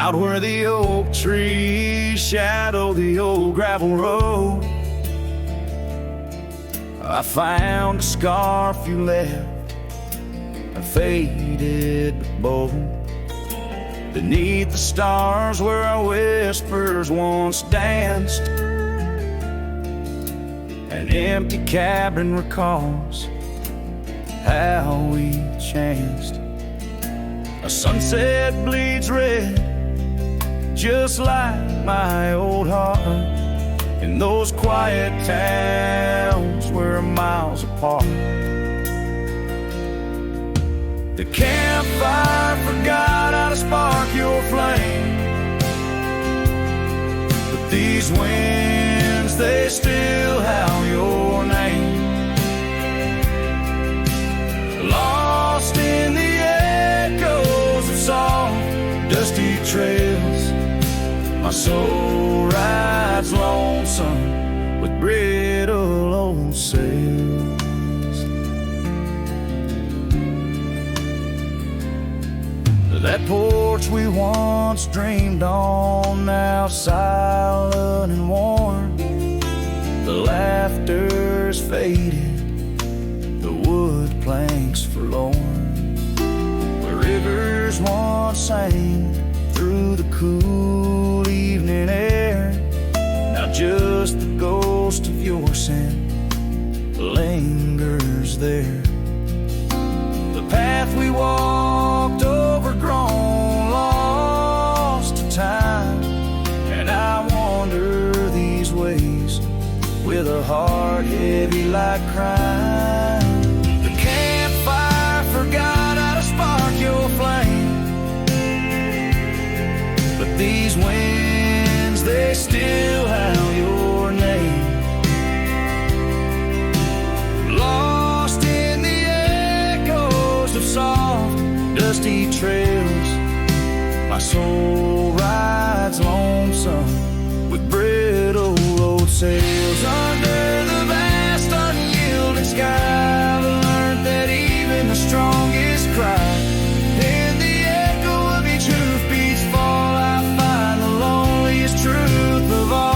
Out where the oak trees shadow the old gravel road, I found a scarf you left, a faded but bold. Beneath the stars where our whispers once danced, an empty cabin recalls how we chanced. A sunset bleeds red, just like my old heart, in those quiet towns we're miles apart. The campfire forgot how to spark your flame, but these winds, they still howl your name. Lost in the echoes of soft, dusty trails, my soul rides lonesome with brittle old sails. That porch we once dreamed on, now silent and warm. The laughter's faded, the wood planks forlorn. Where rivers once sang through the cool evening air, now just the ghost of your scent lingers there. The path we walked, overgrown, lost to time, and I wander these ways with a heart heavy like crime. The campfire forgot how to spark your flame, but these winds, they still howl your name. Lost in the echoes of soft, dusty trails, my soul rides lonesome with brittle old sails. Under the vast unyielding sky, I've learned that even the strongest cry, in the echo of each hoofbeat's fall, I find the loneliest truth of all.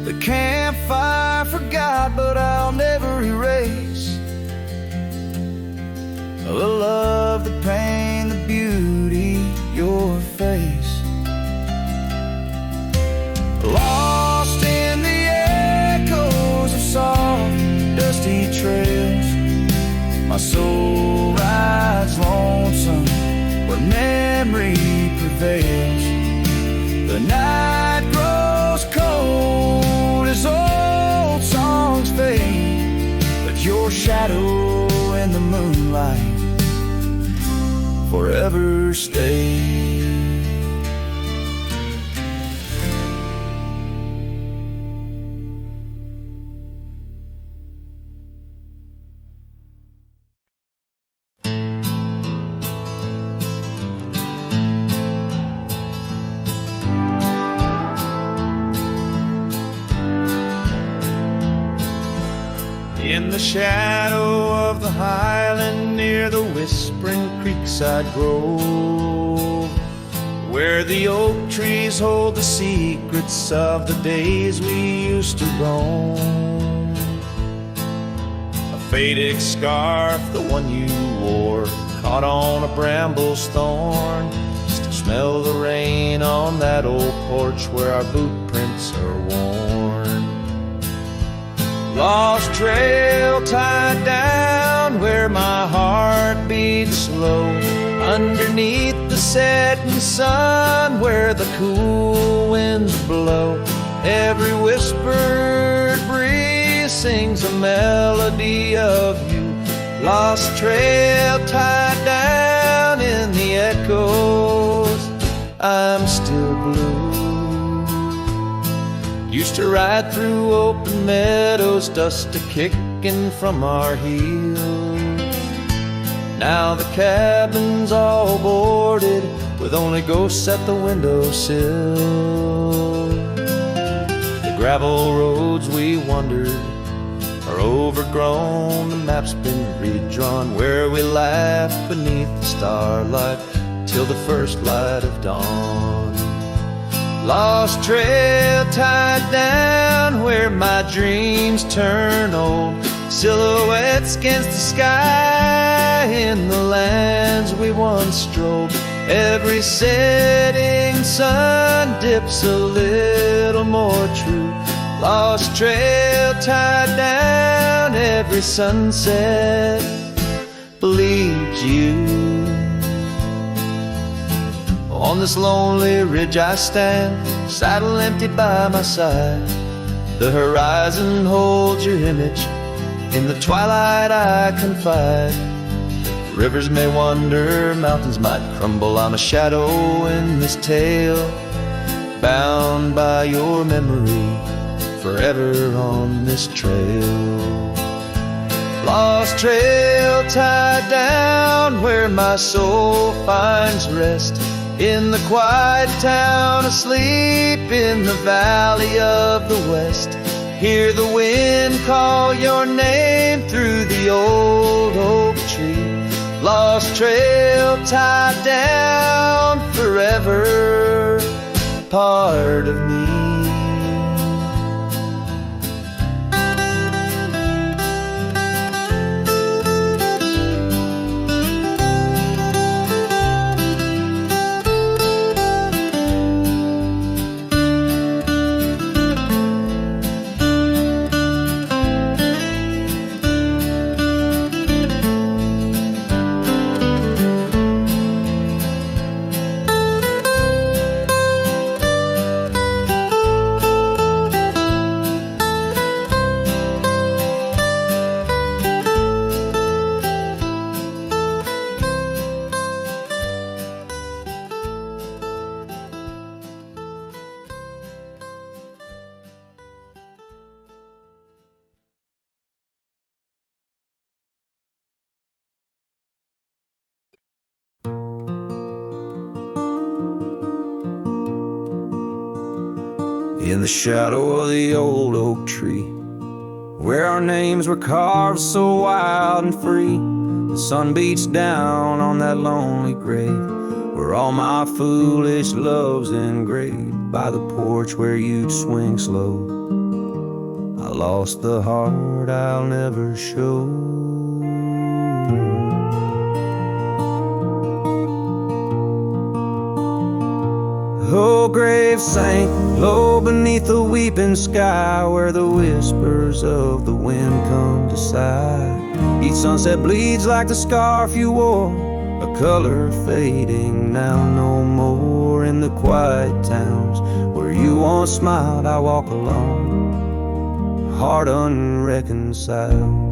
The campfire forgot, but I'll never erase the love, the pain, the beauty, your face. Lost in the echoes of soft, dusty trails, my soul rides lonesome where memory prevails. The night grows cold as old songs fade, but your shadow in the moonlight forever stay. In the shadow of the highland near the whispering creekside grove, where the oak trees hold the secrets of the days we used to roam. A faded scarf, the one you wore, caught on a bramble's thorn. Still smell the rain on that old porch where our boot prints are worn. Lost trail tied down where my heart beats slow, underneath the setting sun where the cool winds blow. Every whispered breeze sings a melody of you. Lost trail tied down in the echoes, I'm still blue. Used to ride through open meadows, dust a-kicking from our heels. Now the cabin's all boarded with only ghosts at the windowsill. The gravel roads we wandered are are overgrown. The map's been redrawn, where we laugh beneath the starlight till the first light of dawn. Lost trail tied down where my dreams turn old, silhouettes against the sky in the lands we once strolled. Every setting sun dips a little more true. Lost trail tied down, every sunset bleeds you. On this lonely ridge I stand, saddle empty by my side. The horizon holds your image, in the twilight I confide. Rivers may wander, mountains might crumble, I'm a shadow in this tale, bound by your memory, forever on this trail. Lost trail tied down where my soul finds rest, in the quiet town, asleep in the valley of the west. Hear the wind call your name through the old oak tree. Lost trail tied down, forever part of me. In the shadow of the old oak tree, where our names were carved so wild and free, the sun beats down on that lonely grave, where all my foolish love's engraved. By the porch where you'd swing slow, I lost the heart I'll never show. Oh, grave sank low beneath the weeping sky, where the whispers of the wind come to sigh. Each sunset bleeds like the scarf you wore, a color fading now no more. In the quiet towns where you once smiled, I walk alone, heart unreconciled.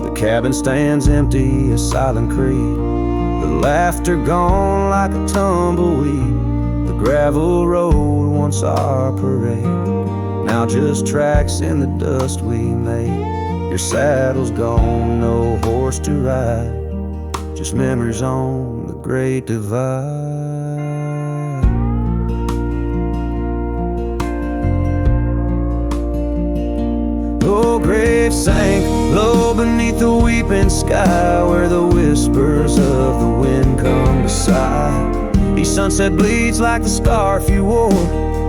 The cabin stands empty, a silent creed, the laughter gone like a tumbleweed. The gravel road, once our parade, now just tracks in the dust we made. Your saddle's gone, no horse to ride, just memories on the great divide. Oh, grave sank low beneath the weeping sky, where the whispers of the wind come to sigh. Each sunset bleeds like the scarf you wore,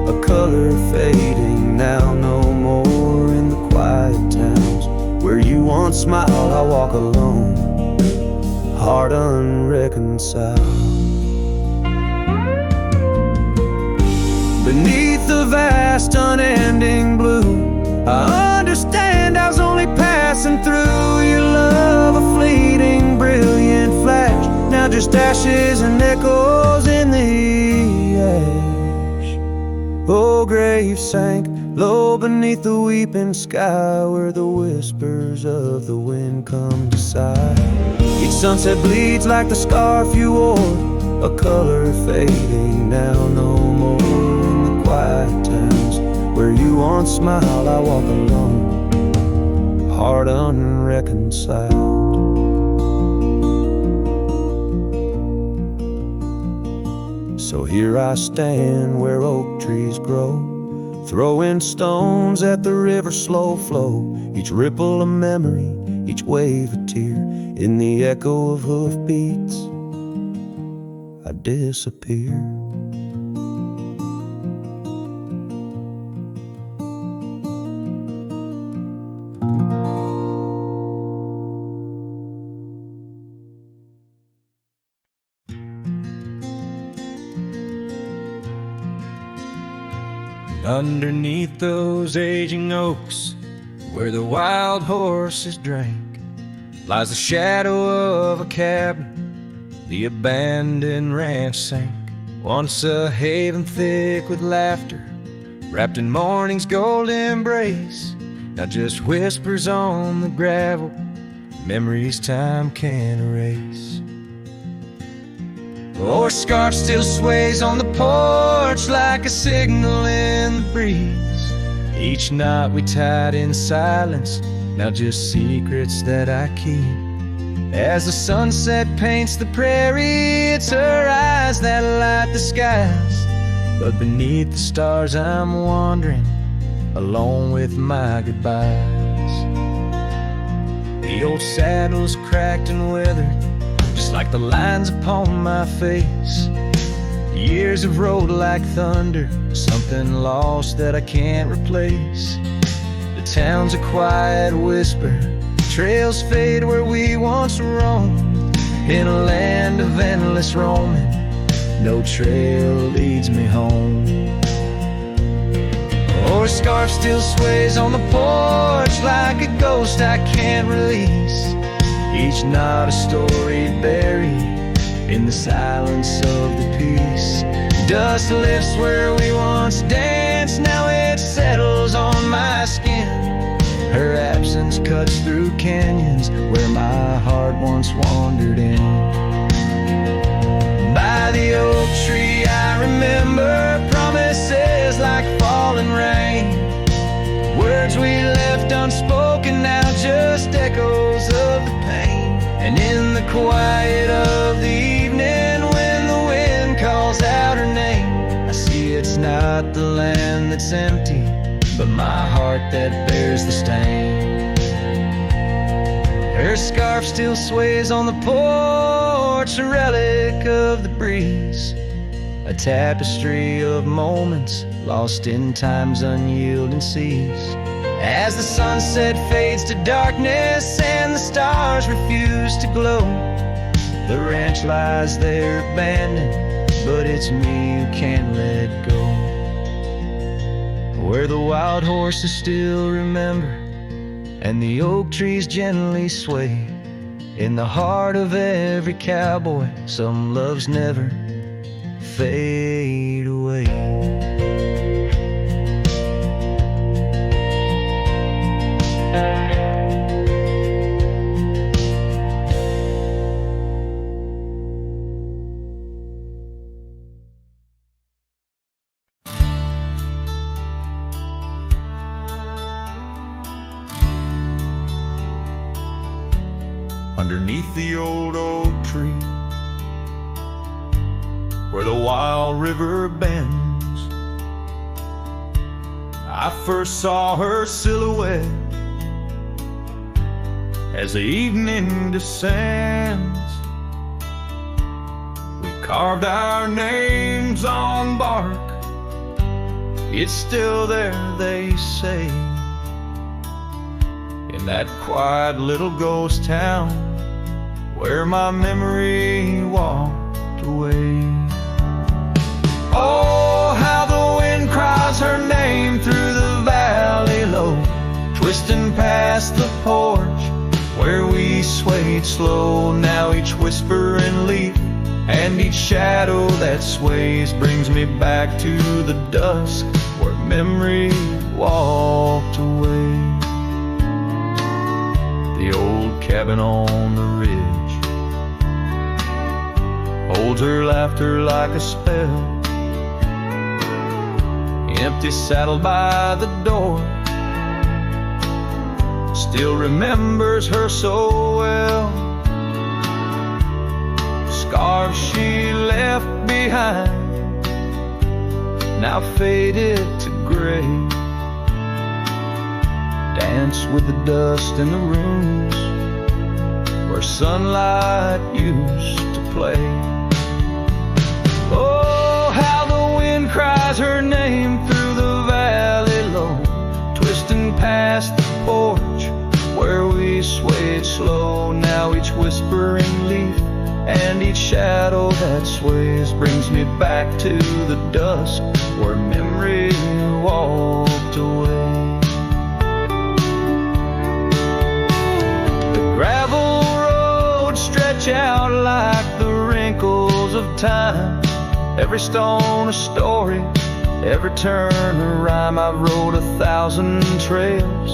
a color fading now no more. In the quiet towns where you once smiled, I walk alone, heart unreconciled. Beneath the vast unending blue, I understand I was only passing through. Your love a fleeting brilliant flash, now just ashes and echoes in the ash. Oh, grave sank low beneath the weeping sky, where the whispers of the wind come to sigh. Each sunset bleeds like the scarf you wore, a color fading now no more. In the quiet towns where you once smiled, I walk alone, heart unreconciled. So here I stand where oak trees grow, throwing stones at the river's slow flow. Each ripple a memory, each wave a tear. In the echo of hoofbeats, I disappear. Underneath those aging oaks, where the wild horses drank, lies the shadow of a cabin the abandoned ranch sank. Once a haven thick with laughter, wrapped in morning's gold embrace, now just whispers on the gravel, memories time can't erase. Our scarf still sways on the porch like a signal in the breeze. Each knot we tied in silence, now just secrets that I keep. As the sunset paints the prairie, it's her eyes that light the skies. But beneath the stars I'm wandering, alone with my goodbyes. The old saddle's cracked and withered, just like the lines upon my face. Years have rolled like thunder, something lost that I can't replace. The town's a quiet whisper, trails fade where we once roamed. In a land of endless roaming, no trail leads me home. Our scarf still sways on the porch like a ghost I can't release. Each knot a story buried in the silence of the peace. Dust lifts where we once danced, now it settles on my skin. Her absence cuts through canyons where my heart once wandered in. By the oak tree I remember promises like falling rain. Words we left unspoken, now just echoes of the pain. And in the quiet of the evening, when the wind calls out her name, I see it's not the land that's empty, but my heart that bears the stain. Her scarf still sways on the porch, a relic of the breeze, a tapestry of moments lost in time's unyielding seas. As the sunset fades to darkness and the stars refuse to glow, the ranch lies there abandoned, but it's me who can't let go. Where the wild horses still remember and the oak trees gently sway, in the heart of every cowboy some loves never fade away. Underneath the old oak tree, where the wild river bends, I first saw her silhouette as the evening descends. We carved our names on bark, it's still there, they say, in that quiet little ghost town where my memory walked away. Oh, how the wind cries her name through the valley low, twisting past the porch where we swayed slow. Now each whisper and leaf and each shadow that sways brings me back to the dusk where memory walked away. The old cabin on the ridge holds her laughter like a spell. Empty saddle by the door still remembers her so well. Scarves she left behind now faded to gray. Dance with the dust in the rooms where sunlight used to play. Oh, how the wind cries her name through the valley low, twisting past the porch where we swayed slow. Now each whispering leaf and each shadow that sways brings me back to the dusk where memory walked away. The gravel roads stretch out like the wrinkles of time, every stone a story, every turn a rhyme. I've rode 1,000 trails,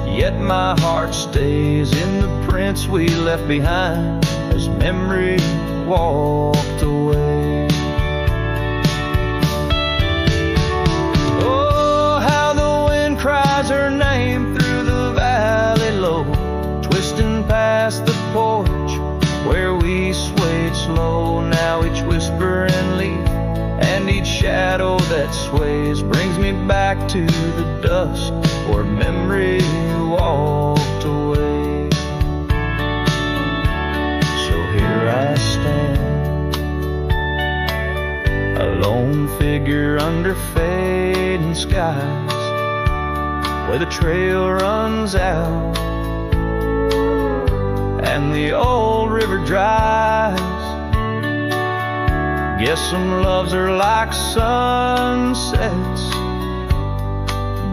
yet my heart stays in the prints we left behind as memory walked away. Oh, how the wind cries her name through the valley low, twisting past the porch where we swayed slow. Now each whispering leaf and each shadow that sways brings me back to the dusk where memory walked away. So here I stand, a lone figure under fading skies, where the trail runs out and the old river dries. Guess some loves are like sunsets,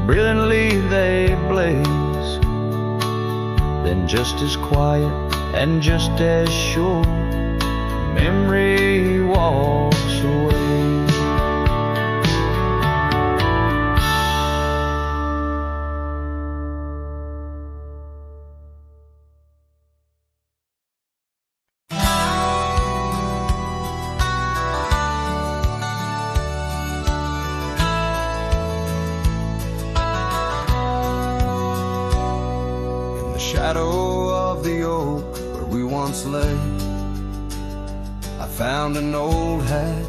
brilliantly they blaze, then just as quiet and just as sure, memory walks away. Shadow of the oak where we once lay, I found an old hat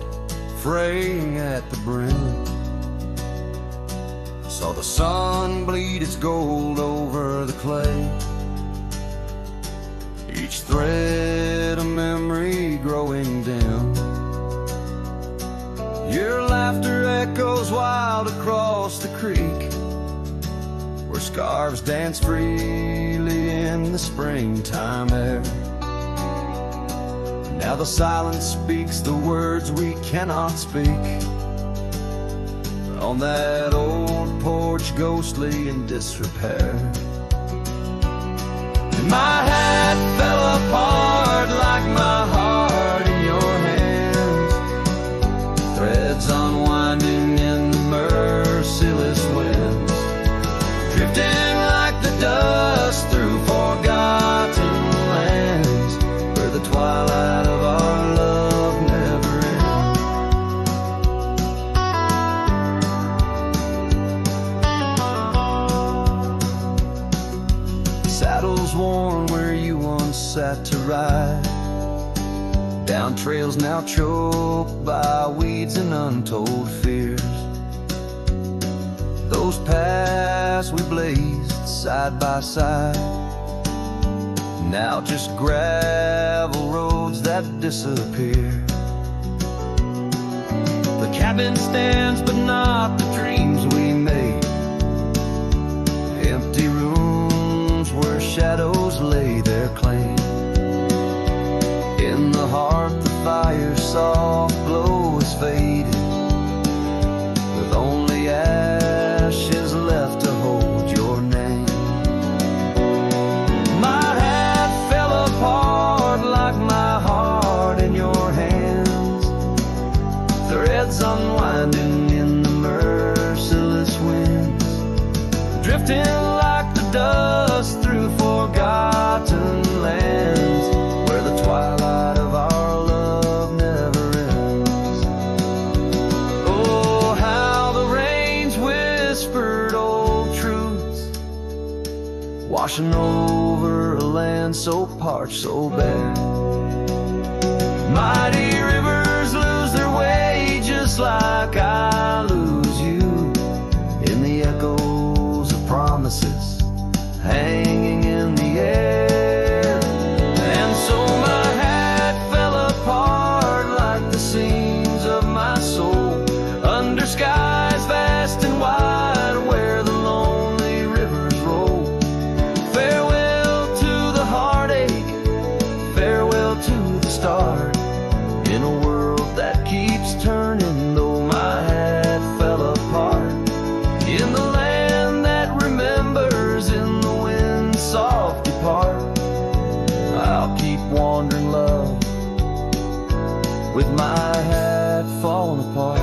fraying at the brim. Saw the sun bleed its gold over the clay, each thread a memory growing dim. Your laughter echoes wild across the creek, where scarves dance freely in the springtime air. Now the silence speaks the words we cannot speak, on that old porch ghostly in disrepair. And my hat fell apart like my heart in your hands, threads unwinding in the merciless winds, drifting like the dust through forgotten lands, where the twilight of our love never ends. Saddles worn where you once sat to ride, down trails now choked by weeds and untold fears. Those paths we blazed side by side, now just gravel roads that disappear. The cabin stands but not the dreams we made, empty rooms where shadows lay their claim. In the heart the fire's soft glow is faded, with only ashes left to hold your name. My hat fell apart like my heart in your hands, threads unwinding in the merciless winds, drifting like the dust through forgotten lands, where the twilight of our love never ends. Oh, how the rains whispered old truths, washing over a land so parched, so bare. Mighty rivers lose their way just like I lose apart.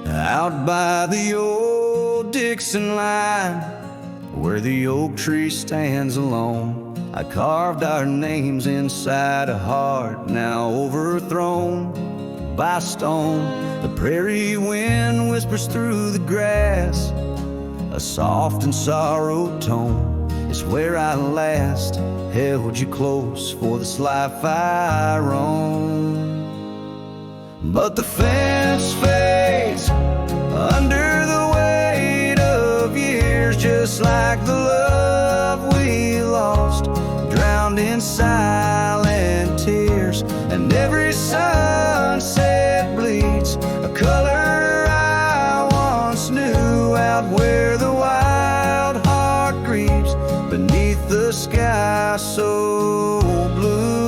Out by the old Dixon line, where the oak tree stands alone, I carved our names inside a heart now overthrown by stone. The prairie wind whispers through the grass, a soft and sorrowed tone. It's where I last held you close for this life I roam. But the fence fades under the weight of years, just like the love we lost, drowned in silent tears. And every sunset bleeds a color I once knew, out where the wild heart grieves beneath the sky so blue.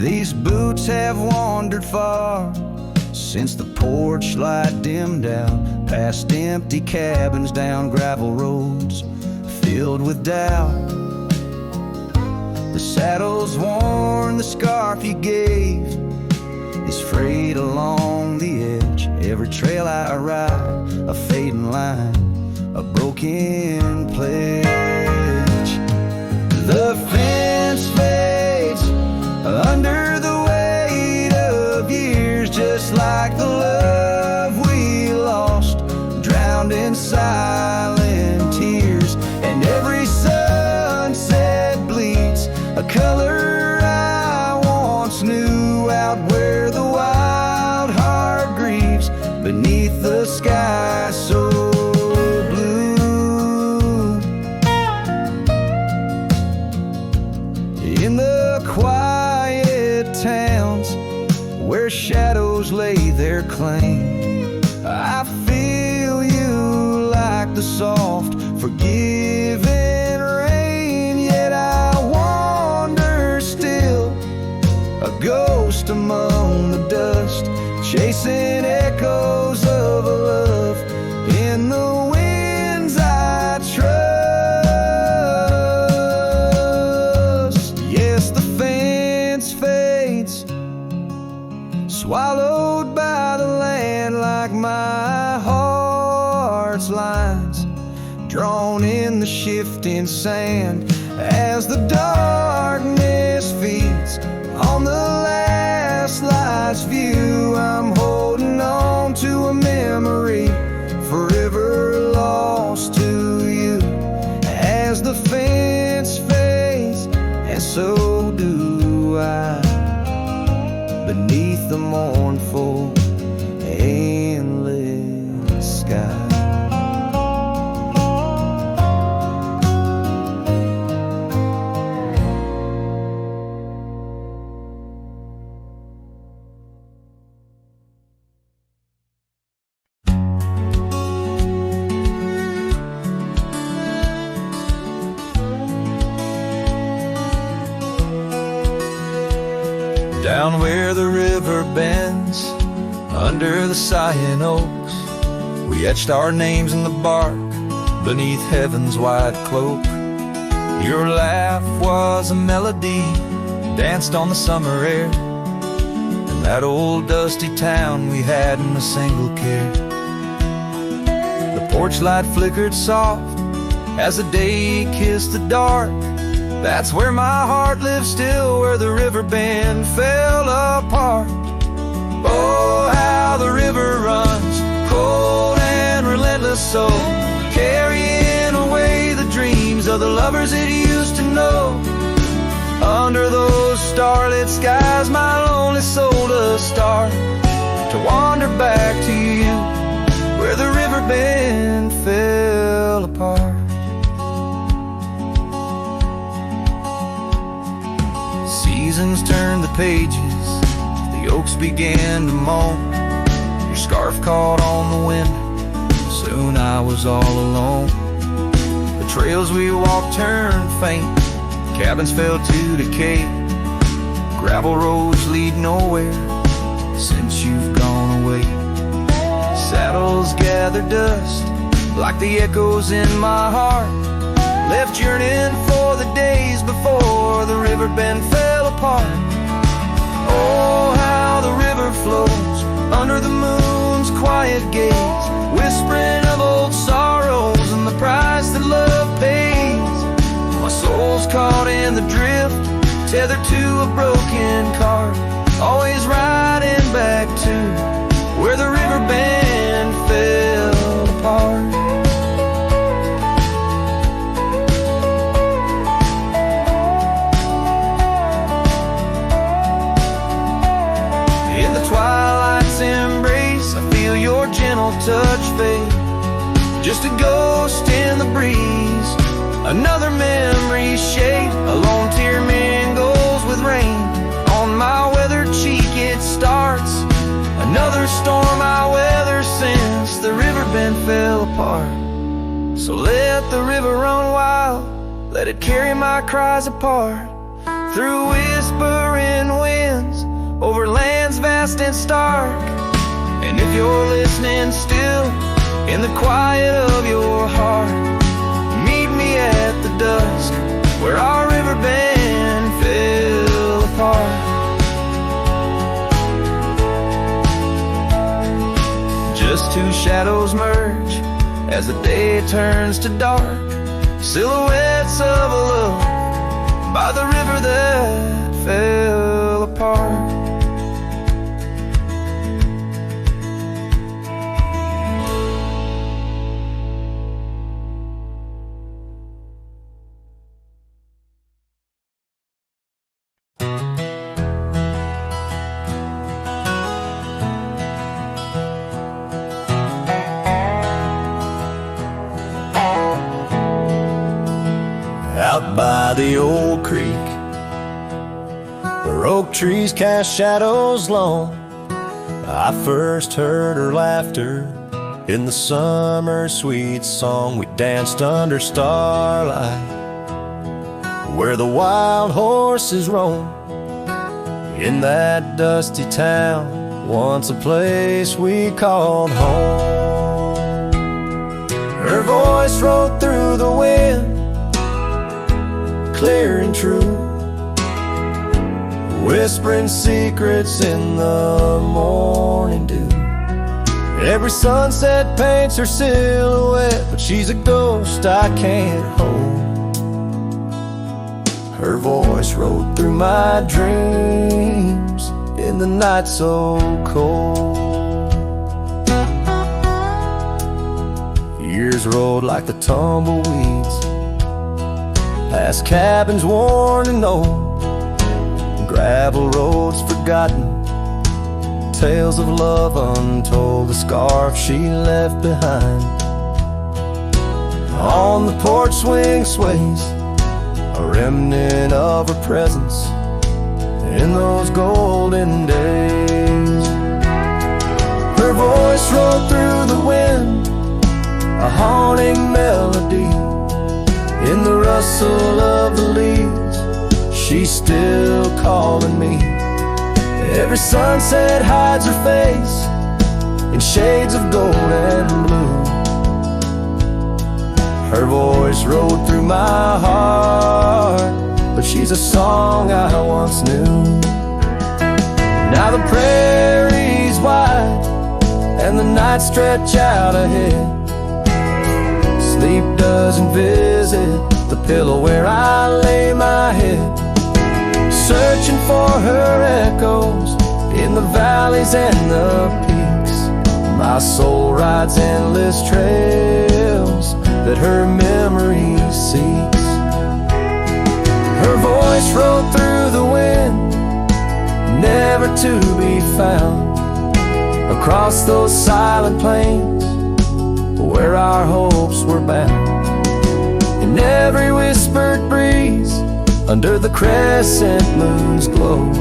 These boots have wandered far since the porch light dimmed out, past empty cabins, down gravel roads filled with doubt. The saddle's worn, the scarf you gave is frayed along the edge. Every trail I ride, a fading line, a broken pledge. The fence fades under the weight of years, just like the love we lost, drowned in silent tears. And every sunset bleeds a color I once knew, out where the wild heart grieves beneath the sky so blue. In the quiet towns where shadows lay their claim, I feel you like the soft, forgiving rain. Yet I wander still, a ghost among the dust, chasing echoes of a love in the winds I trust. Yes, the fence fades, swallowed by the land, like my heart's lines, drawn in the shifting sand. As the darkness feeds on the last light's view, I'm holding on to a memory forever lost to you. As the fence fades, and so do I, beneath the mournful, endless sky. Down where the river bends, under the sighing oaks, we etched our names in the bark beneath heaven's wide cloak. Your laugh was a melody, danced on the summer air, in that old dusty town we hadn't a single care. The porch light flickered soft as the day kissed the dark. That's where my heart lives still, where the river bend fell apart. Oh, how the river runs, cold and relentless, so carrying away the dreams of the lovers it used to know. Under those starlit skies, my lonely soul does start to wander back to you, where the river bend fell apart. Seasons turned the pages, the oaks began to moan. Your scarf caught on the wind, soon I was all alone. The trails we walked turned faint, cabins fell to decay. Gravel roads lead nowhere since you've gone away. Saddles gather dust like the echoes in my heart, left yearning for the days before the river bend fell apart. Oh, how the river flows under the moon's quiet gaze, whispering of old sorrows and the price that love pays. My soul's caught in the drift, tethered to a broken cart, always riding back to where the river bend fell apart. In the twilight's embrace, I feel your gentle touch fade, just a ghost in the breeze, another memory shade. A lone tear mingles with rain on my weathered cheek. It starts another storm I weather since the river bend fell apart. So let the river run wild, let it carry my cries apart, through whispering winds, over lands vast and stark. And if you're listening still, in the quiet of your heart, meet me at the dusk where our river bend fell apart. Just two shadows merge as the day turns to dark, silhouettes of a love by the river that fell apart. Out by the old creek, where oak trees cast shadows long, I first heard her laughter in the summer sweet song. We danced under starlight where the wild horses roam, in that dusty town, once a place we called home. Her voice rode through the wind, clear and true, whispering secrets in the morning dew. Every sunset paints her silhouette, but she's a ghost I can't hold. Her voice rode through my dreams in the night so cold. Years rolled like the tumbleweeds, past cabins worn and old, gravel roads forgotten, tales of love untold, the scarf she left behind. On the porch swing sways a remnant of her presence in those golden days. Her voice rolled through the wind, a haunting melody, in the rustle of the leaves, she's still calling me. Every sunset hides her face in shades of gold and blue. Her voice rode through my heart, but she's a song I once knew. Now the prairie's wide and the nights stretch out ahead. Sleep doesn't visit the pillow where I lay my head, searching for her echoes in the valleys and the peaks. My soul rides endless trails that her memory seeks. Her voice rode through the wind, never to be found, across those silent plains where our hopes were bound. In every whispered breeze, under the crescent moon's glow,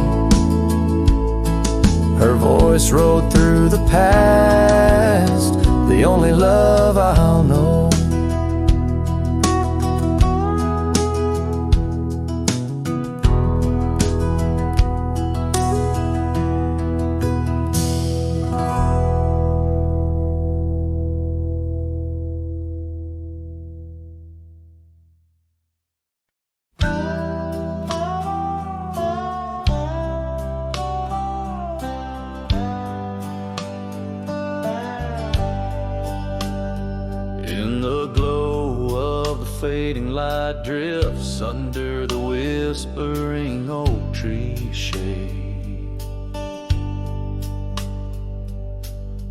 her voice rode through the past, the only love I'll know. fading light drifts under the whispering oak tree shade.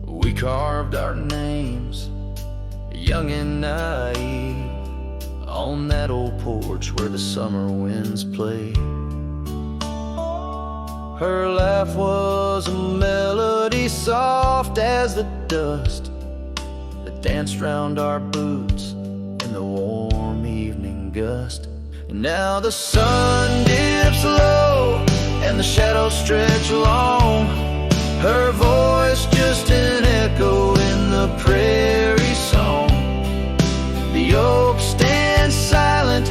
We carved our names, young and naive, on that old porch where the summer winds play. Her laugh was a melody soft as the dust that danced round our boots in the warm evening gust. And now the sun dips low and the shadows stretch long. Her voice just an echo in the prairie song. The oak stands silent,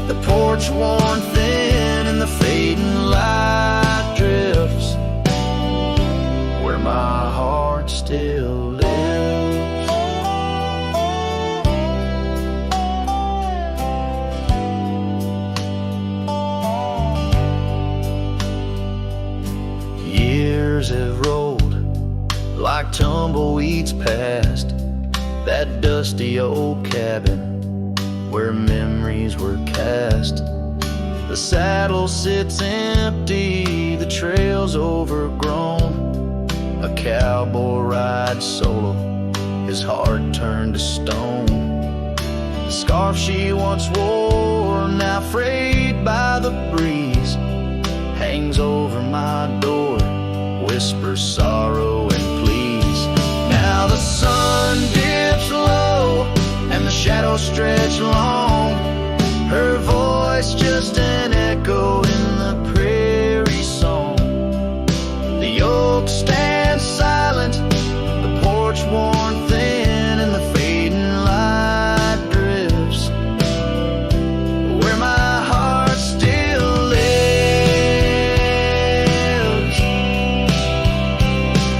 the porch worn thin, and the fading light drifts where my heart still lives. Years have rolled like tumbleweeds past that dusty old cabin where memories were cast. The saddle sits empty, the trail's overgrown. A cowboy rides solo, his heart turned to stone. The scarf she once wore, now frayed by the breeze, hangs over my door, whispers sorrow and pleas. Now the sun dips low and the shadows stretch long. Her voice just an echo in the prairie song. The oak stands silent, the porch worn thin, and the fading light drifts where my heart still lives.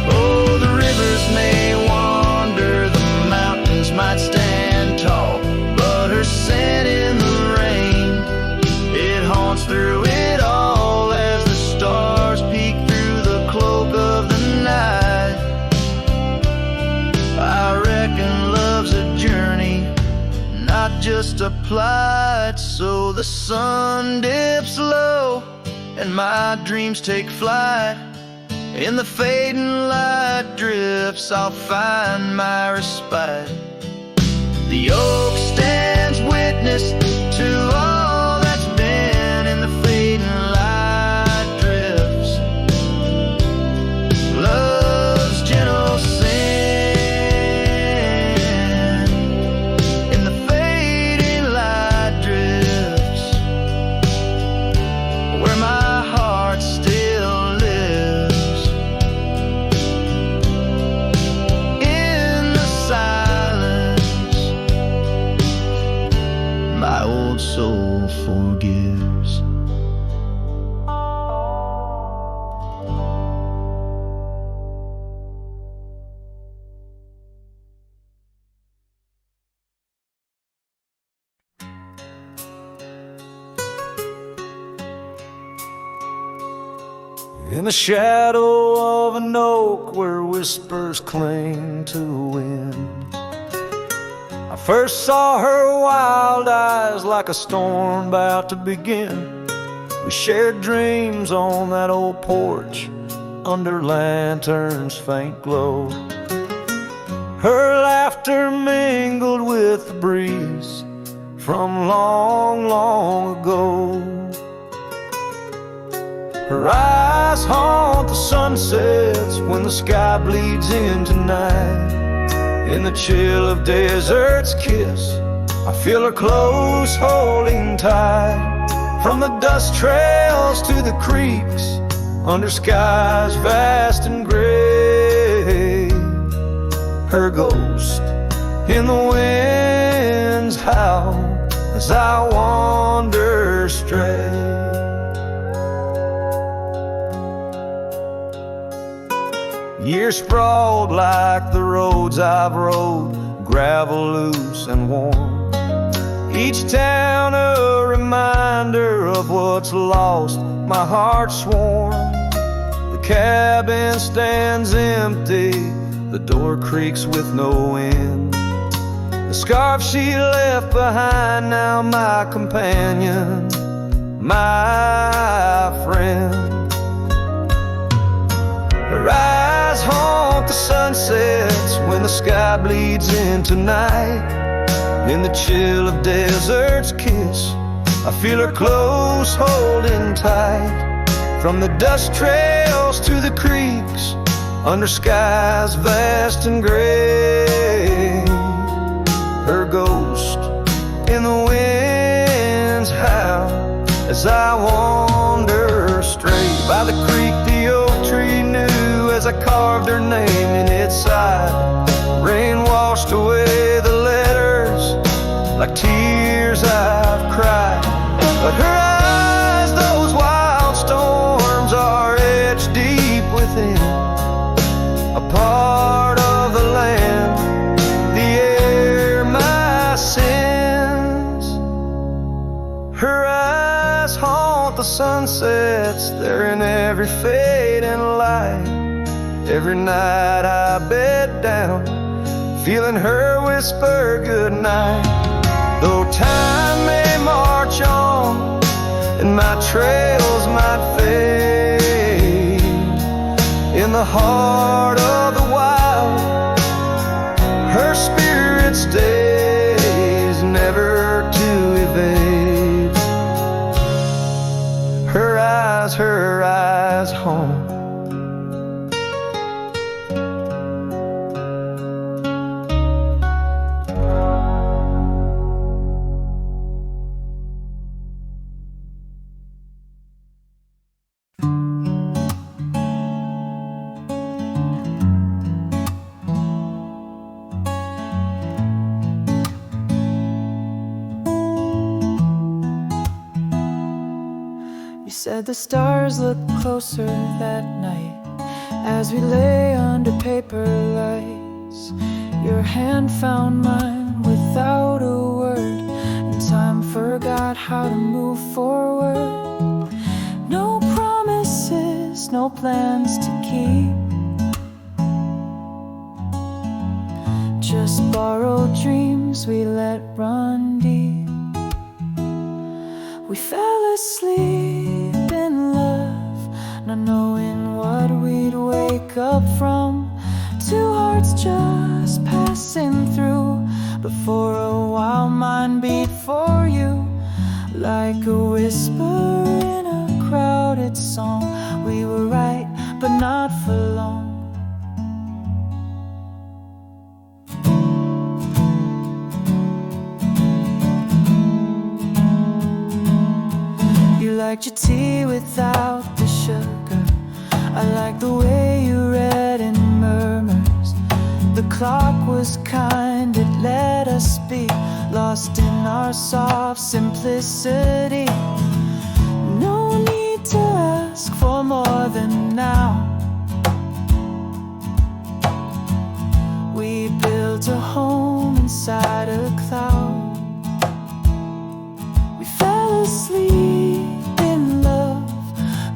Oh, the rivers may wander, the mountains might stand tall, but her scent in the rain, it haunts through it all as the stars peek through the cloak of the night. I reckon love's a journey, not just a plight. So the sun dips low and my dreams take flight. In the fading light drifts I'll find my respite. The oak stands witness to all that's been. In the fading light drifts love's gentle sin. In the fading light drifts where my heart still lives. In the silence my old soul forgives. In the shadow of an oak where whispers cling to wind, I first saw her wild eyes like a storm about to begin. We shared dreams on that old porch under lanterns' faint glow. Her laughter mingled with the breeze from long, long ago. Her eyes haunt the sunsets when the sky bleeds into night. In the chill of desert's kiss, I feel her close holding tight. From the dust trails to the creeks, under skies vast and gray, her ghost in the wind's howl as I wander stray. Years sprawled like the roads I've rode, gravel loose and warm. Each town a reminder of what's lost, my heart sworn. The cabin stands empty, the door creaks with no end. The scarf she left behind, now my companion, my friend. Her eyes haunt the sunsets when the sky bleeds into night. In the chill of desert's kiss, I feel her close holding tight. From the dust trails to the creeks, under skies vast and gray, her ghost in the wind's howl as I wander straight. By the creek the oak tree knew as I carved her name in its side. Rain washed away the letters like tears I've cried. But her eyes, those wild storms, are etched deep within, a part of the land, the air, my sins. Her eyes haunt the sunsets, they're in every fading light. Every night I bed down, feeling her whisper goodnight. Though time may march on and my trails might fade, in the heart of the wild, her spirit stays, never to evade. Her eyes home. Said the stars looked closer that night as we lay under paper lights. Your hand found mine without a word, and time forgot how to move forward. No promises, no plans to keep, just borrowed dreams we let run deep. We fell asleep in love, not knowing what we'd wake up from. Two hearts just passing through, but for a while mine beat for you, like a whisper in a crowded song. We were right, but not for long. You liked your tea without the sugar. I liked the way you read in murmurs. The clock was kind, it let us be lost in our soft simplicity. No need to ask for more than now. We built a home inside a cloud. We fell asleep in love,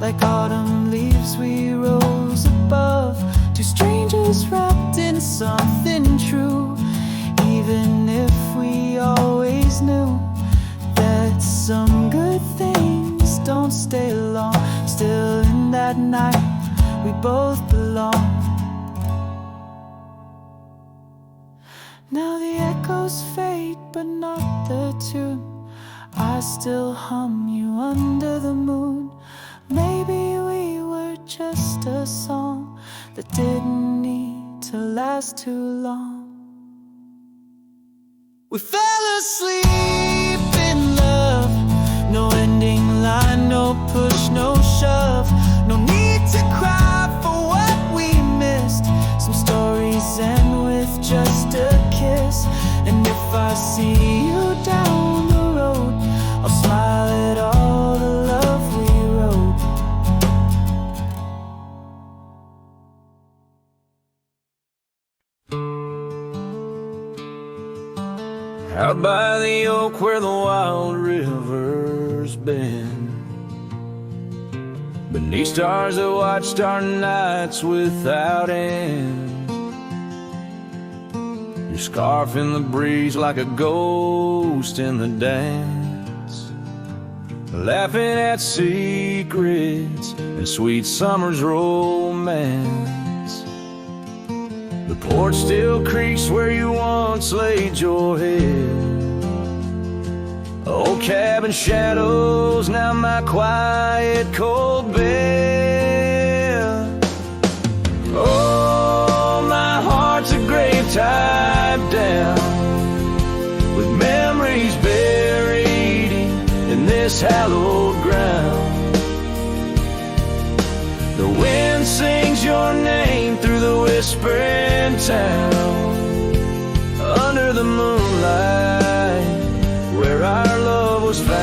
like autumn leaves we rose above. Two strangers wrapped in something true, even if we always knew that some good things don't stay long. Still in that night we both belong. Now the echoes fade, but not the tune. I still hum you under the moon. Maybe we were just a song that didn't need to last too long. We fell asleep in love, no ending line, no push, no shove. No need to cry for what we missed. Some stories end with just a kiss. And if I see you down the road, I'll smile at all the love we wrote. Out by the oak where the wild river's been, beneath stars that watched our nights without end. your scarf in the breeze like a ghost in the dance, laughing at secrets and sweet summer's romance. The porch still creaks where you once laid your head. Old cabin shadows, now my quiet cold bed. Oh, my heart's a grave tied down, with memories buried in this hallowed ground. The wind sings your name through the whispering town, under the moonlight where our love was found.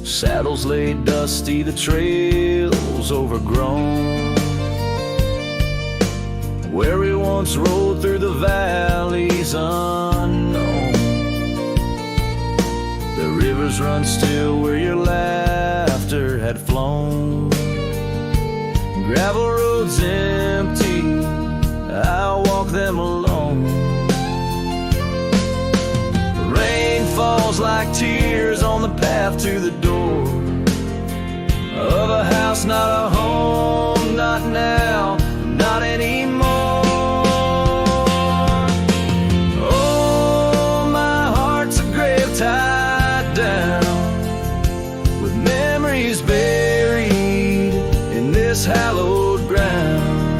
Saddles laid dusty, the trails overgrown, where we once rode through the valleys unknown. The rivers run still where your laughter had flown. Gravel roads empty, I'll walk them alone. Rain falls like tears on the path to the door of a house, not a home, not now, not anymore. Oh, my heart's a grave tied down, with memories buried in this hallowed ground.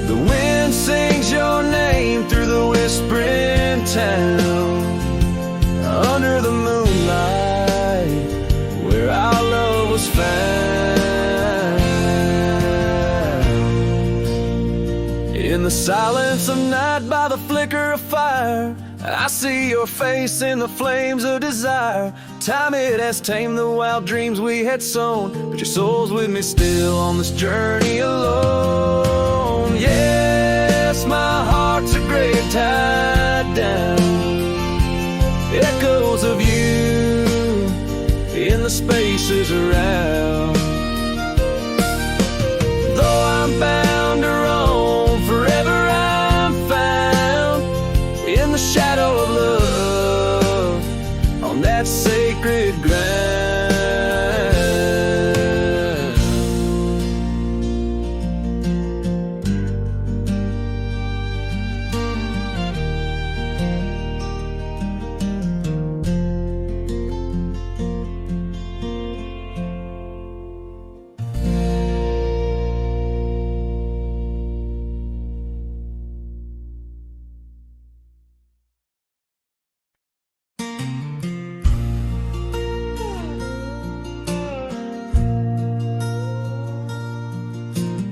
The wind sings your name through the whispering town, under the moonlight where our love was found. In the silence of night, by the flicker of fire, I see your face in the flames of desire. Time, it has tamed the wild dreams we had sown, but your soul's with me still on this journey alone. Yes, my heart's a grave tied down, echoes of you in the spaces around. Though I'm bound to roam, forever I'm found in the shadow of love on that sacred ground.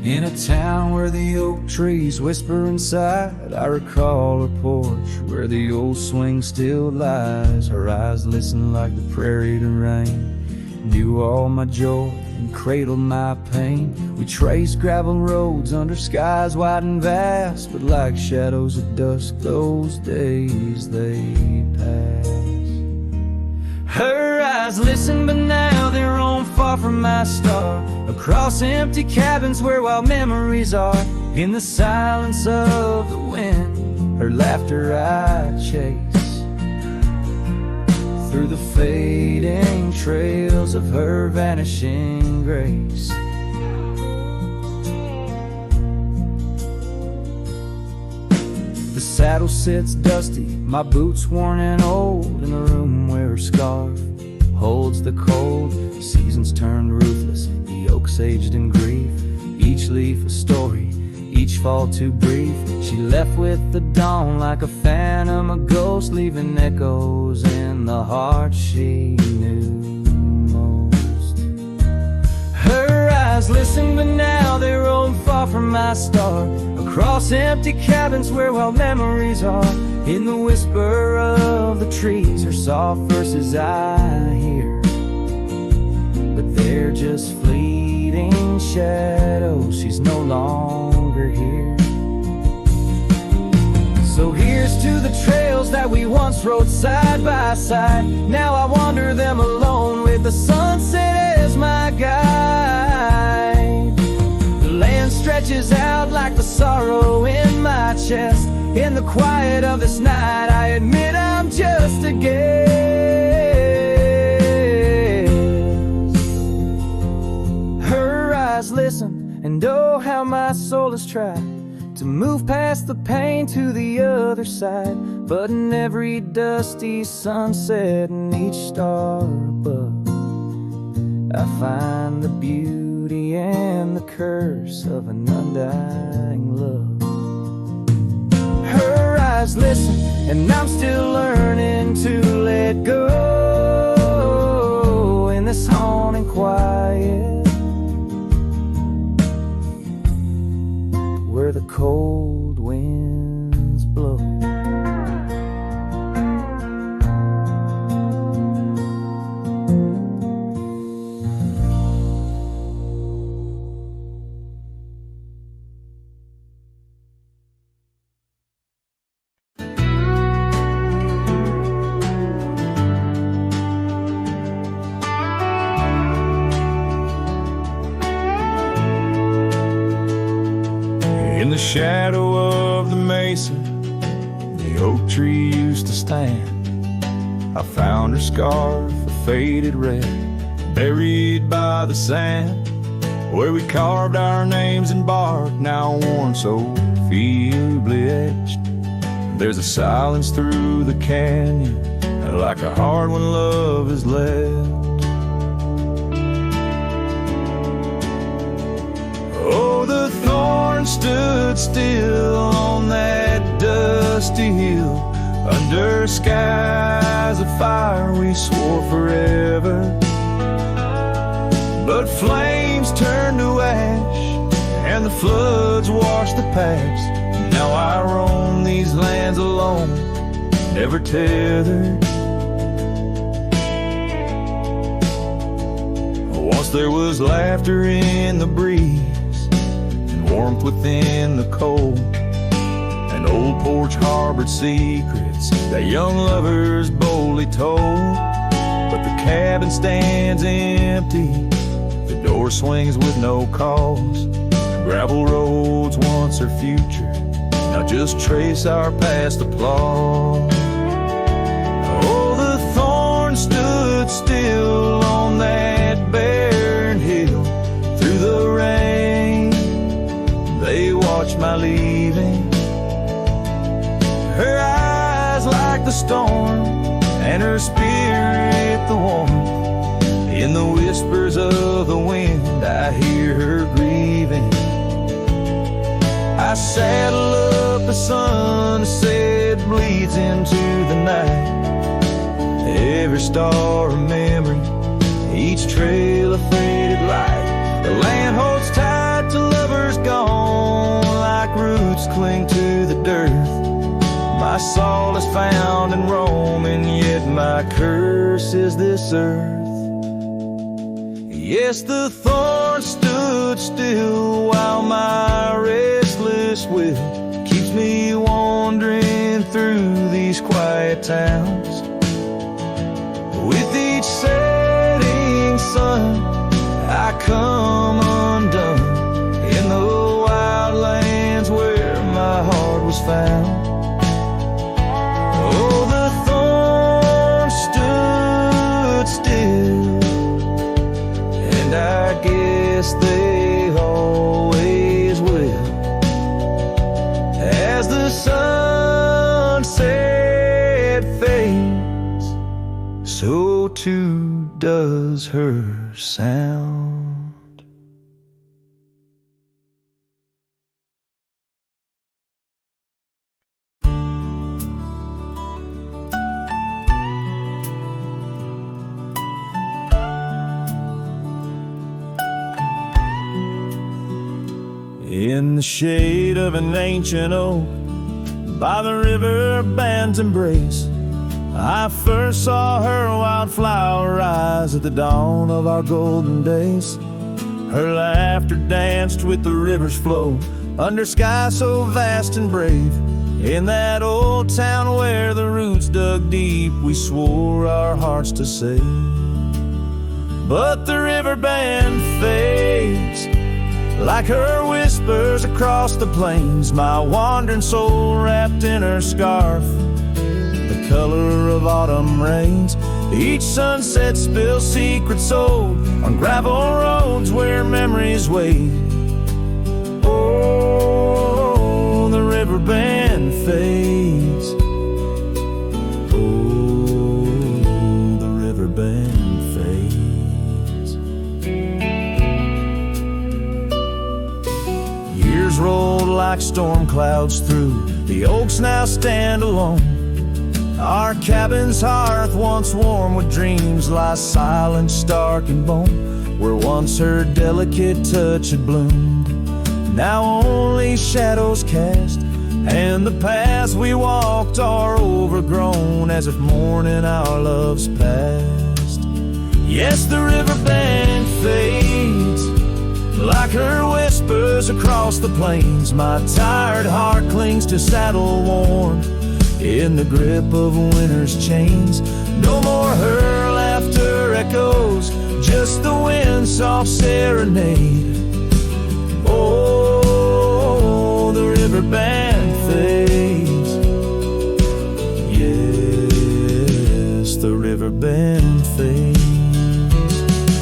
In a town where the oak trees whisper inside, I recall her porch where the old swing still lies. Her eyes listen like the prairie to rain, knew all my joy and cradled my pain. We traced gravel roads under skies wide and vast, but like shadows at dusk, those days they pass. Her eyes listen, but now they're on far from my star, across empty cabins where wild memories are. In the silence of the wind, her laughter I chase, through the fading trails of her vanishing grace. The saddle sits dusty, my boots worn and old, in the room where her scarf holds the cold. Seasons turned ruthless, the oaks aged in grief, each leaf a story, each fall too brief. She left with the dawn like a phantom, a ghost, leaving echoes in the heart she knew most. Her eyes listen, but now they roam far from my star, across empty cabins where wild memories are. In the whisper of the trees, her soft verses I hear, but they're just fleeting shadows, she's no longer here. So So here's to the trails that we once rode side by side. Now I wander them alone with the sunset as my guide. The land stretches out like the sorrow in my chest. In the quiet of this night, I admit I'm just a guest. Her eyes listen, and oh how my soul has tried to move past the pain to the other side. But in every dusty sunset and each star above, I find the beauty and the curse of an undying love. Her eyes listen, and I'm still learning to let go in this haunting quiet, where the cold winds blow. In the shadow of the mesa, the oak tree used to stand. I found her scarf, a faded red, buried by the sand, where we carved our names in bark, now worn so feebly etched. There's a silence through the canyon, like a heart when love is left. Oh, the thorn stood still on that dusty hill, under skies of fire we swore forever. But flames turned to ash, and the floods washed the past. Now I roam these lands alone, never tethered. Once there was laughter in the breeze, warmth within the cold. An old porch harbored secrets that young lovers boldly told. But the cabin stands empty, the door swings with no cause. Gravel roads once our future, now just trace our past applause. Oh, the thorn stood still on that barren hill. Through the rain they watched my leaving. Her eyes like the storm, and her spirit the warmth. In the whispers of the wind I hear her grieving. I saddle up, the sunset bleeds into the night. Every star a memory, each trail a faded light. The land holds tight to lovers gone, like roots cling to the dirt. My soul is found in Rome, and yet my curse is this earth. Yes, the thorn stood still while my restless will keeps me wandering through these quiet towns. With each setting sun I come undone in the wild lands where my heart was found. Oh, the thorn stood still, and I guess they always will. As the sunset fades, so too does her sound. In the shade of an ancient oak, by the river band's embrace, I first saw her wildflower rise at the dawn of our golden days. Her laughter danced with the river's flow, under skies so vast and brave. In that old town where the roots dug deep, we swore our hearts to save. But the river band fades like her whispers across the plains. My wandering soul wrapped in her scarf, the color of autumn rains. Each sunset spills secrets sold on gravel roads where memories wait. Oh, the river band fades. Oh, the river band fades. Years rolled like storm clouds through. The oaks now stand alone. Our cabin's hearth, once warm with dreams, lies silent, stark and bone. Where once her delicate touch had bloomed, now only shadows cast, and the paths we walked are overgrown, as if mourning our love's past. Yes, the river band fades like her whispers across the plains. My tired heart clings to saddle worn in the grip of winter's chains. No more her laughter echoes, just the wind's soft serenade. Oh, the river band fades. Yes, the river band fades.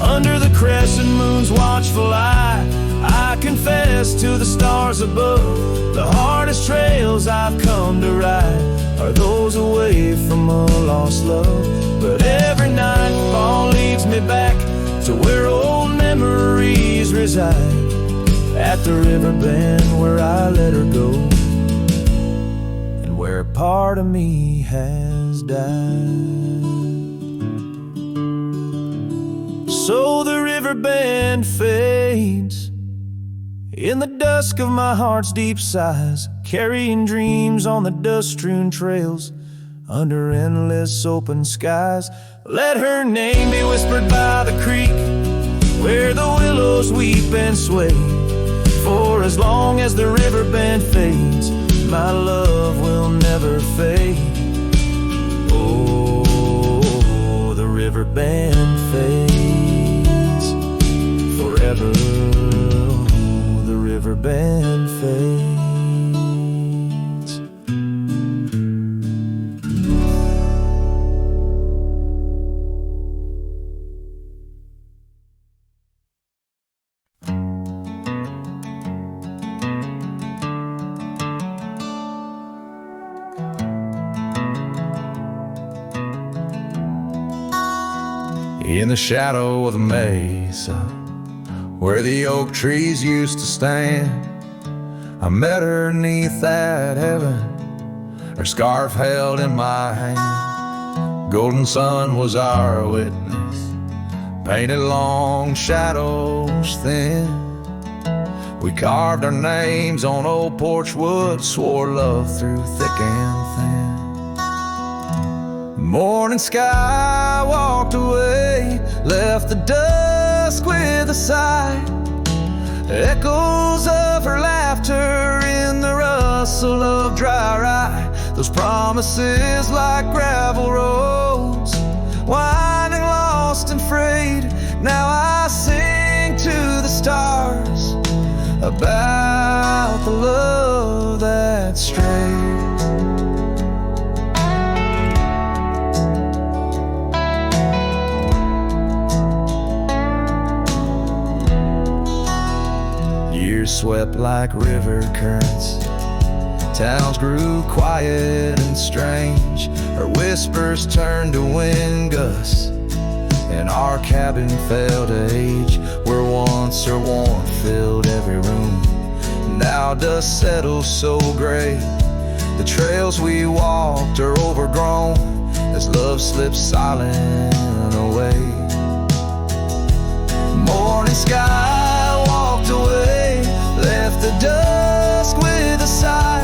Under the crescent moon's watchful eye, I confess to the stars above, the hardest trails I've come to ride are those away from a lost love. But every nightfall leads me back to where old memories reside, at the river bend where I let her go, and where a part of me has died. So the river bend fades in the dusk of my heart's deep sighs, carrying dreams on the dust-strewn trails under endless open skies. Let her name be whispered by the creek where the willows weep and sway. For as long as the river bend fades, my love will never fade. Oh, the river bend fades forever. The river bend fades. In the shadow of the mesa, where the oak trees used to stand, I met her 'neath that heaven, her scarf held in my hand. Golden sun was our witness, painted long shadows thin. We carved our names on old porch wood, swore love through thick and thin. Morning sky walked away, left the dusk with a sigh. Echoes of her laughter in the rustle of dry rye. Those promises like gravel roads, winding lost and frayed. Now I sing to the stars about the love that strayed. Years swept like river currents, towns grew quiet and strange. Her whispers turned to wind gusts, and our cabin fell to age. Where once her warmth filled every room, now dust settles so gray. The trails we walked are overgrown as love slips silent away. Morning sky walked away, left the dusk with a sigh.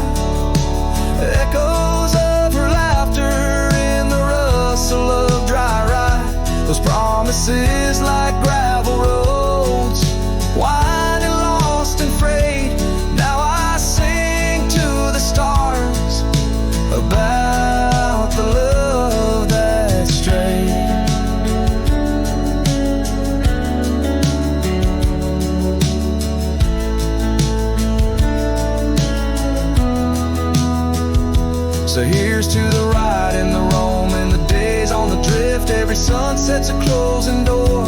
Echoes of her laughter in the rustle of dry rye. Those promises like gravel roads, winding lost and frayed. Now I sing to the stars So here's to the ride and the roam and the days on the drift. Every sunset's a closing door.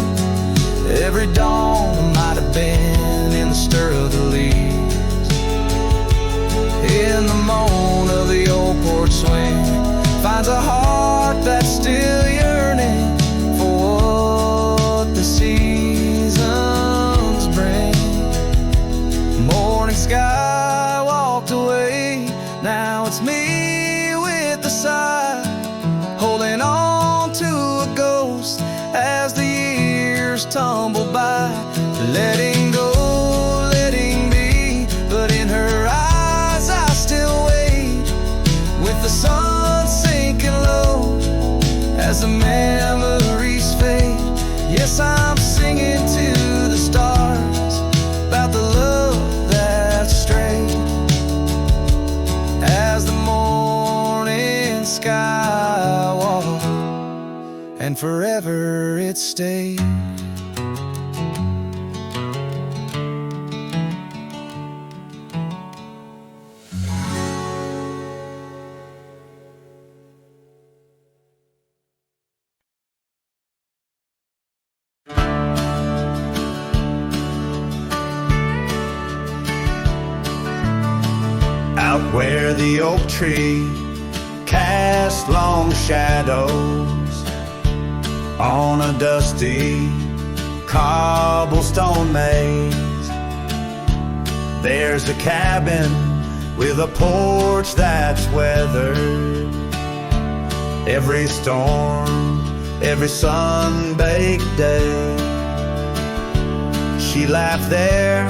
Every dawn might have been in the stir of the leaves. In the moan of the old porch swing finds a heart that's still yearning for what the seasons bring. Morning sky walked away, now it's me with the sigh, holding on to a ghost as the years tumble by. Letting go, letting be, but in her eyes I still wait, with the sun sinking low as the memories fade. Yes, I'm singing to the stars about the love that's strayed, as the morning sky walked and forever it stayed. Out where the oak tree cast long shadows on a dusty cobblestone maze, there's a cabin with a porch that's weathered every storm, every sun-baked day. She laughed there,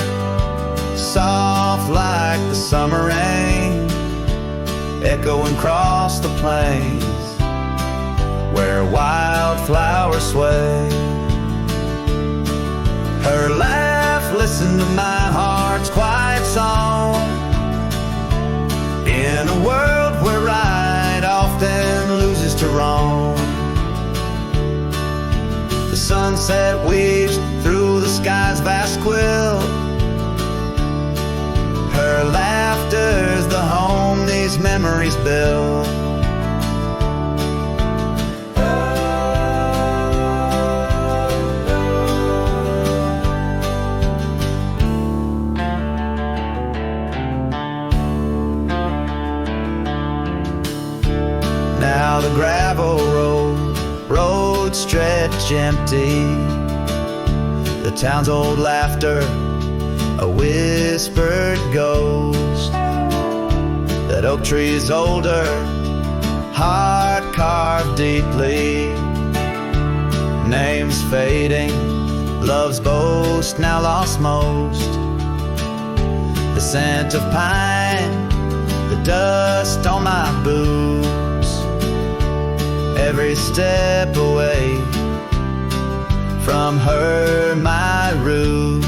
soft like the summer rain, echoing across the plains where wildflowers sway. Her laugh listened to my heart's quiet song, in a world where right often loses to wrong. The sunset weaves through the sky's vast quilt. Her laughter's the home these memories build. Now the gravel roads stretch empty, the town's old laughter a whispered ghost. That oak tree's older, heart carved deeply, names fading, love's boast now lost most. The scent of pine, the dust on my boots, every step away from her my roots.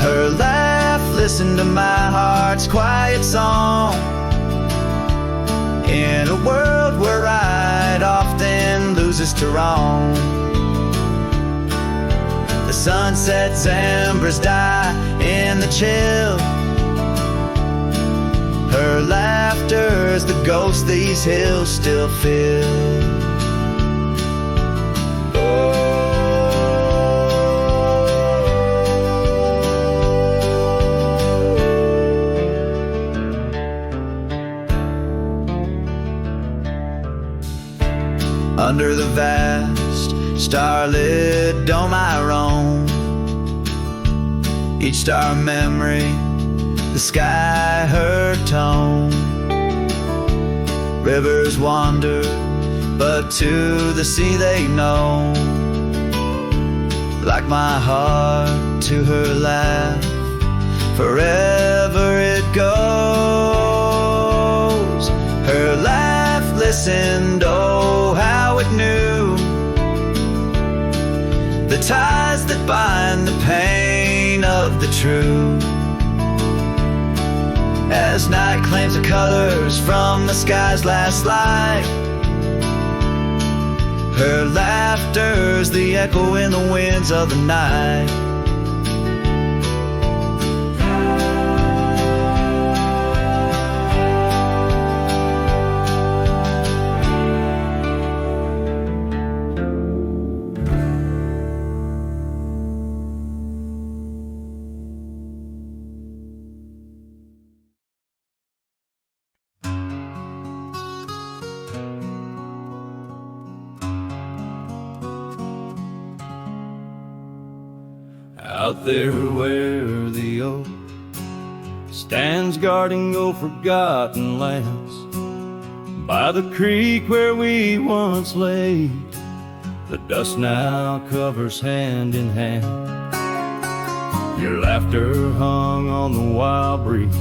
Her laugh listened to my heart's quiet song, in a world where right often loses to wrong. The sunset's embers die in the chill. Her laughter's the ghost these hills still fill. Under the vast starlit dome I roam, each star memory, the sky her tone. Rivers wander, but to the sea they know, like my heart to her laugh, forever it goes. Her laugh listened, oh how it knew the ties that bind the pain of the true. As night claims the colors from the sky's last light, her laughter's the echo in the winds of the night. out there where the oak stands guarding old forgotten lands, by the creek where we once lay, the dust now covers hand in hand. Your laughter hung on the wild breeze,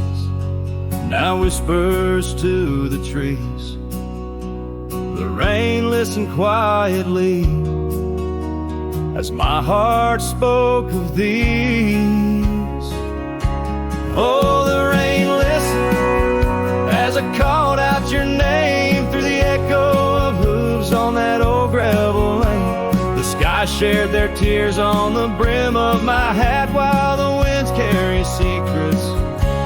now whispers to the trees. The rain listened quietly as my heart spoke of these. Oh, the rain listened as I called out your name through the echo of hooves on that old gravel lane. The sky shared their tears on the brim of my hat, while the winds carry secrets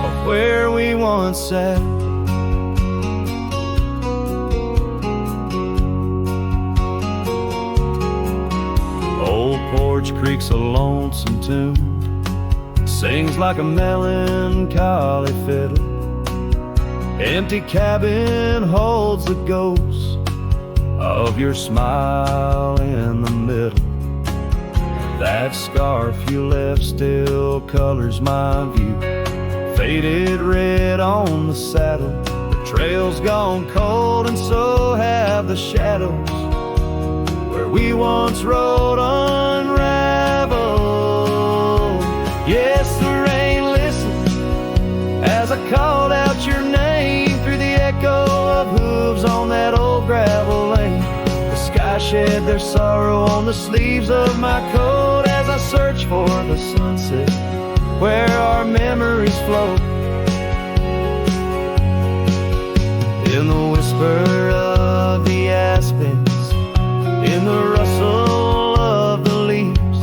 of where we once sat. Old Porch Creek's a lonesome tune, sings like a melancholy fiddle. Empty cabin holds the ghost of your smile in the middle. That scarf you left still colors my view, faded red on the saddle. The trail's gone cold and so have the shadows where we once rode unraveled. Yes, the rain listened as I called out your name through the echo of hooves on that old gravel lane. The sky shed their sorrow on the sleeves of my coat as I search for the sunset where our memories float. In the whisper of the aspens, in the rustle of the leaves,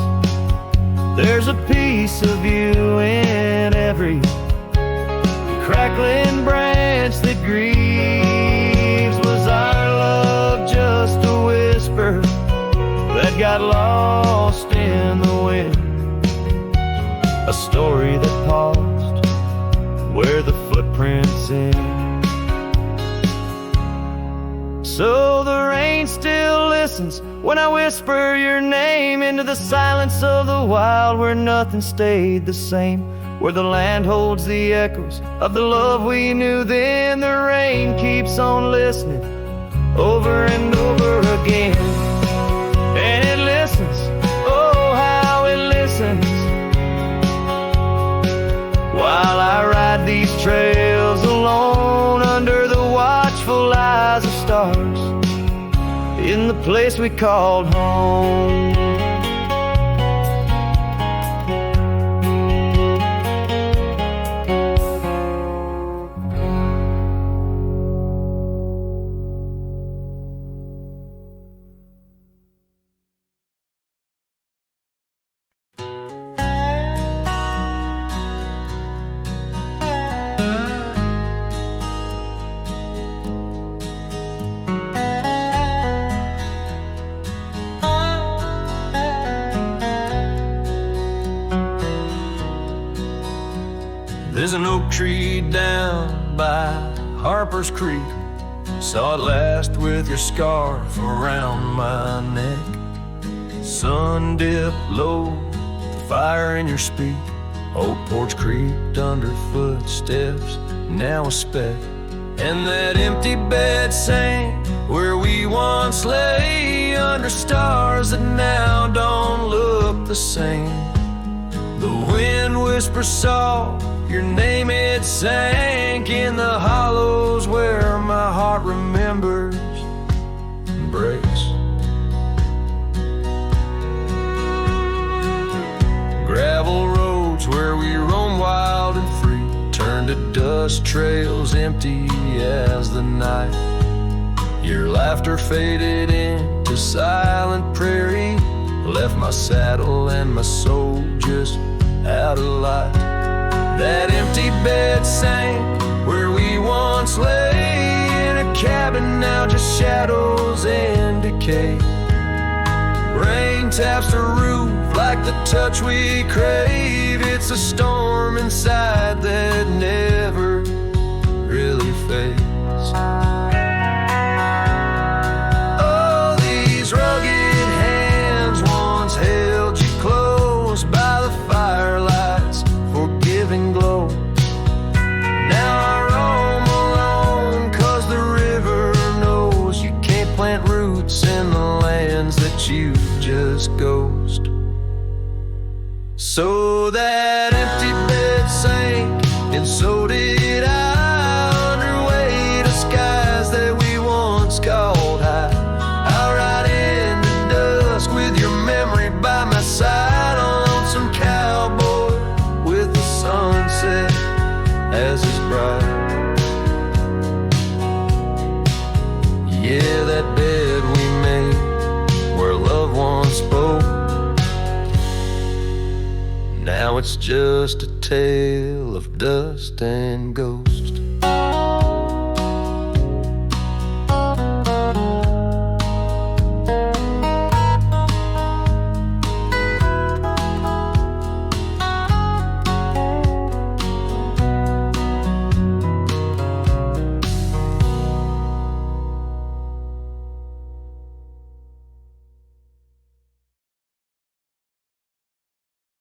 there's a piece of you in every crackling branch that grieves. Was our love just a whisper that got lost in the wind? A story that paused where the footprints end. So the rain still listens when I whisper your name into the silence of the wild, where nothing stayed the same, where the land holds the echoes of the love we knew then. The rain keeps on listening over and over again, and it listens, oh how it listens, while I ride these trails alone under the watchful eyes of stars in the place we called home. There's an oak tree down by Harper's Creek, saw it last with your scarf around my neck. Sun dipped low, fire in your speak. Old Porch creaked under footsteps, now a speck. And that empty bed sang where we once lay, under stars that now don't look the same. The wind whispers soft, your name it sank in the hollows where my heart remembers and breaks. Gravel roads where we roam wild and free turn to dust trails empty as the night. Your laughter faded into silent prairie, left my saddle and my soul just out of light. That empty bed sank where we once lay, in a cabin now just shadows and decay. Rain taps the roof like the touch we crave. It's a storm inside that never really fades. Oh, these rugged hands once held you close by the fire. So that empty bed sank, and so did I, under weight of skies that we once called high. I'll ride in the dusk with your memory by my side on lonesome cowboy with the sunset as his bride. Yeah, that bed we made where love once spoke, now it's just a tale of dust and ghosts.